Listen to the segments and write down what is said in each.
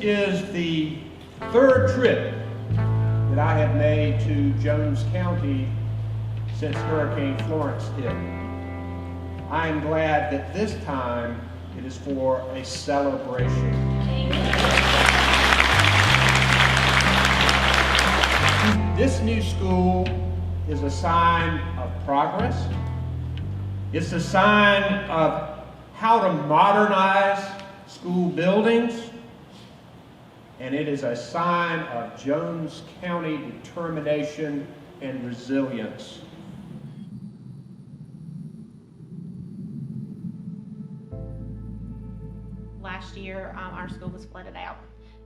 is the third trip that I have made to Jones County since Hurricane Florence hit. I am glad that this time it is for a celebration. This new school is a sign of progress. It's a sign of how to modernize school buildings. And it is a sign of Jones County determination and resilience. Last year, our school was flooded out,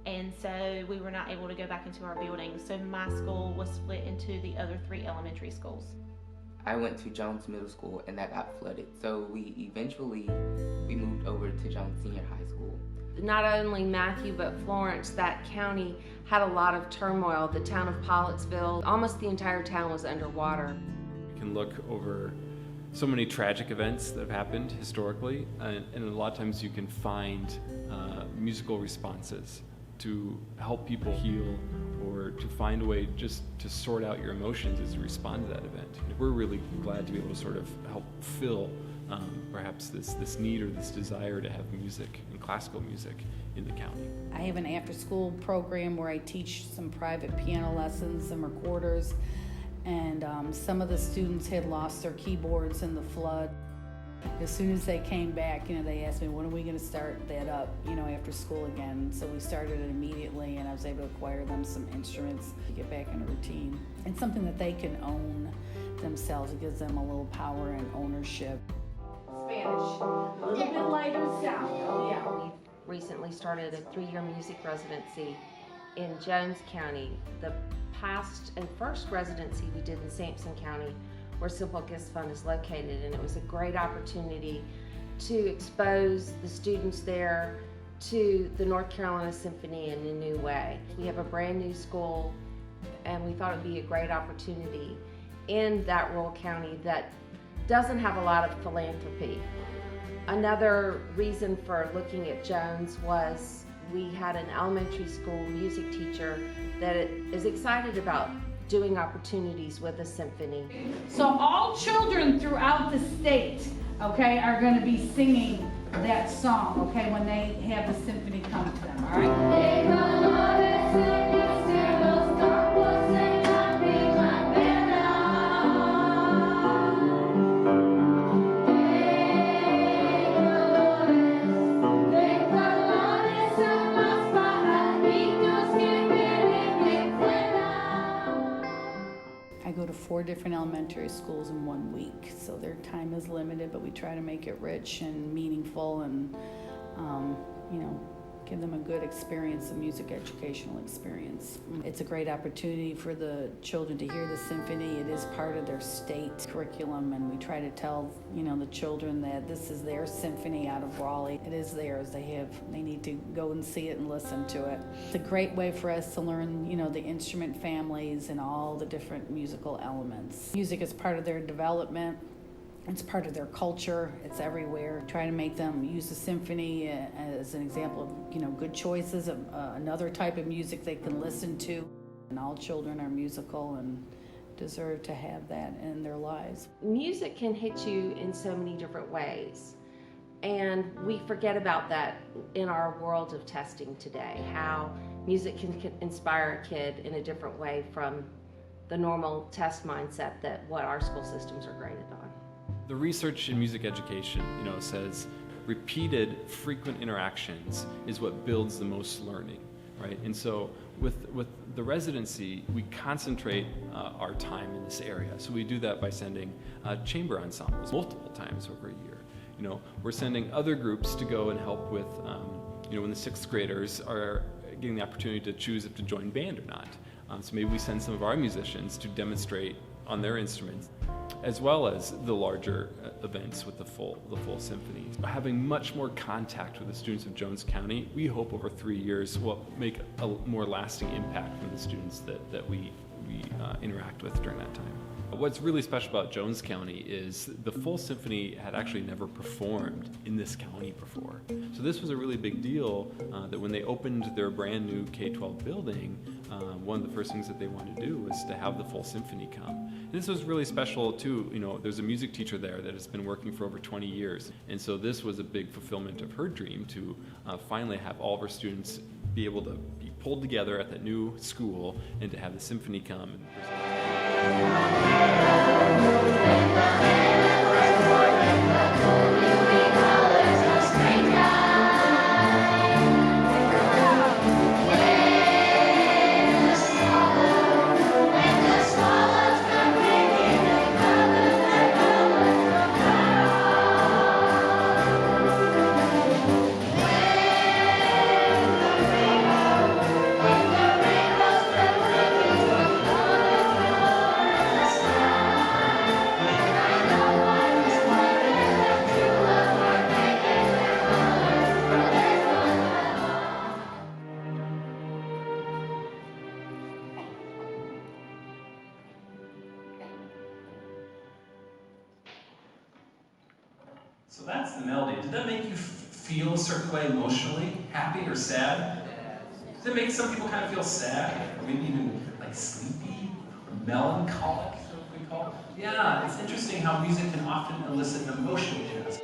and so we were not able to go back into our buildings. So my school was split into the other 3 elementary schools. I went to Jones Middle School and that got flooded. So we moved over to Jones Senior High School. Not only Matthew, but Florence, that county had a lot of turmoil. The town of Pollettsville, almost the entire town was underwater. You can look over so many tragic events that have happened historically, and a lot of times you can find musical responses to help people heal or to find a way just to sort out your emotions as you respond to that event. We're really glad to be able to sort of help fill perhaps this need or this desire to have music and classical music in the county. I have an after-school program where I teach some private piano lessons, some recorders, and some of the students had lost their keyboards in the flood. As soon as they came back, they asked me, when are we going to start that up, after school again? So we started it immediately, and I was able to acquire them some instruments to get back in a routine. And something that they can own themselves. It gives them a little power and ownership. Spanish, a little bit lighter sound. Oh yeah. We recently started a 3-year music residency in Jones County. The past and first residency we did in Sampson County, where Simple Gifts Fund is located, and it was a great opportunity to expose the students there to the North Carolina Symphony in a new way. We have a brand new school, and we thought it would be a great opportunity in that rural county that doesn't have a lot of philanthropy. Another reason for looking at Jones was we had an elementary school music teacher that is excited about doing opportunities with a symphony. So all children throughout the state, okay, are going to be singing that song, okay, when they have the symphony come to them, all right? I go to 4 different elementary schools in 1 week, so their time is limited, but we try to make it rich and meaningful and, give them a good experience, a music educational experience. It's a great opportunity for the children to hear the symphony. It is part of their state curriculum, and we try to tell, the children that this is their symphony out of Raleigh. It is theirs. They need to go and see it and listen to it. It's a great way for us to learn, the instrument families and all the different musical elements. Music is part of their development. It's part of their culture. It's everywhere. Try to make them use the symphony as an example of, good choices of another type of music they can listen to. And all children are musical and deserve to have that in their lives. Music can hit you in so many different ways, and we forget about that in our world of testing today, how music can inspire a kid in a different way from the normal test mindset that what our school systems are graded on. The research in music education, says repeated, frequent interactions is what builds the most learning, right? And so with the residency, we concentrate our time in this area. So we do that by sending chamber ensembles multiple times over a year. We're sending other groups to go and help with, when the 6th graders are getting the opportunity to choose if to join band or not. So maybe we send some of our musicians to demonstrate on their instruments, as well as the larger events with the full symphony. Having much more contact with the students of Jones County, we hope over 3 years will make a more lasting impact from the students that we interact with during that time. What's really special about Jones County is the full symphony had actually never performed in this county before. So this was a really big deal that when they opened their brand new K-12 building, one of the first things that they wanted to do was to have the full symphony come. And this was really special too. You know, there's a music teacher there that has been working for over 20 years. And so this was a big fulfillment of her dream to finally have all of her students be able to be pulled together at that new school and to have the symphony come and present. So that's the melody. Did that make you feel a certain way emotionally? Happy or sad? Does it make some people kind of feel sad? Or maybe even like sleepy? Or melancholic, is what we call it? Yeah, it's interesting how music can often elicit emotion in us.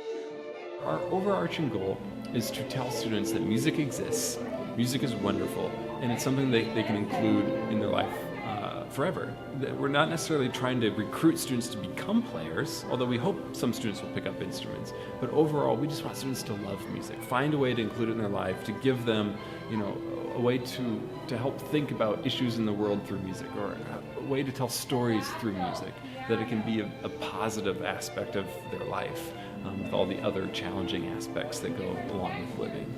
Our overarching goal is to tell students that music exists, music is wonderful, and it's something they can include in their life forever. We're not necessarily trying to recruit students to become players, although we hope some students will pick up instruments, but overall we just want students to love music, find a way to include it in their life, to give them, you know, a way to help think about issues in the world through music, or a way to tell stories through music, that it can be a positive aspect of their life with all the other challenging aspects that go along with living.